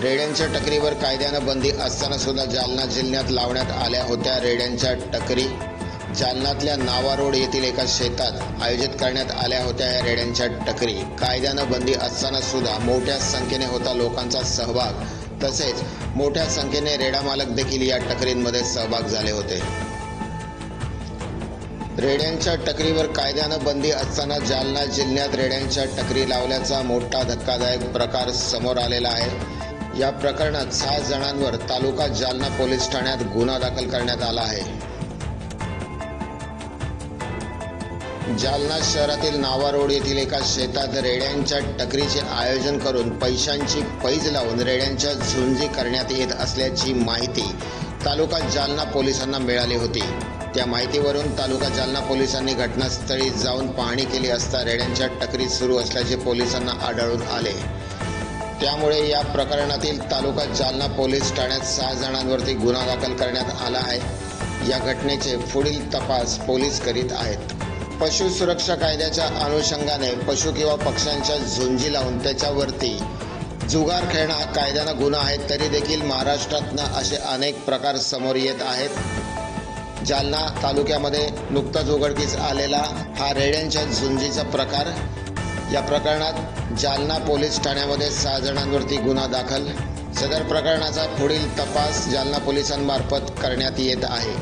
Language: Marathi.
रेड्यांच्या टकरीवर कायद्यानं बंदी असताना सुद्धा जालना जिल्ह्यात लावण्यात आल्या होत्या रेड्यांच्या टकरी। जालन्यातल्या नावा रोड येथील एका शेतात आयोजित करण्यात आल्या होत्या या रेड्यांच्या टकरी। कायद्यानं बंदी असताना सुद्धा मोठ्या संख्येने होता लोकांचा सहभाग, तसेच मोठ्या संख्येने रेडा मालक देखील या टकरींमध्ये सहभाग झाले होते। रेड्यांच्या टकरीवर कायद्यानं बंदी असताना जालना जिल्ह्यात रेड्यांच्या टकरी लावल्याचा मोठा धक्कादायक प्रकार समोर आलेला आहे। या प्रकरणात 6 जणांवर तालुका जालना पोलीस ठाण्यात गुन्हा दाखल करण्यात आला आहे। जालना शहरातील नावा रोड येथील एका शेतात रेड्यांच्या टकरीचे आयोजन करून पैशांची पैज लावून रेड्यांच्या झुंजी करण्यात येत असल्याची माहिती तालुका जालना पोलिसांना मिळाली होती। त्या माहितीवरून तालुका जालना पोलिसांनी घटनास्थळी जाऊन पाहणी केली असता रेड्यांच्या टकरी सुरू असल्याचे पोलिसांना आढळून आले। त्यामुळे या प्रकरणातील तालुका जालना पोलीस ठाण्यात 6 जणांवरती गुन्हा दाखल करण्यात आला आहे। या घटनेचे पुढील तपास पोलीस करीत आहेत। पशु सुरक्षा कायद्याच्या अनुषंगाने पशु किंवा पक्ष्यांच्या झुंजी लावून त्याच्यावरती जुगार खेळणं हा कायद्यानं गुन्हा आहे, तरी देखील महाराष्ट्रातनं असे अनेक प्रकार समोर येत आहेत। जालना तालुक्यामध्ये नुकताच उघडकीस आलेला हा रेड्यांच्या झुंजीचा प्रकार। या प्रकरणात जालना पोलीस ठाण्यामध्ये 6 जणांवरती गुन्हा दाखल। सदर प्रकरणाचा पुढील तपास जालना पोलिसांमार्फत करण्यात येत आहे।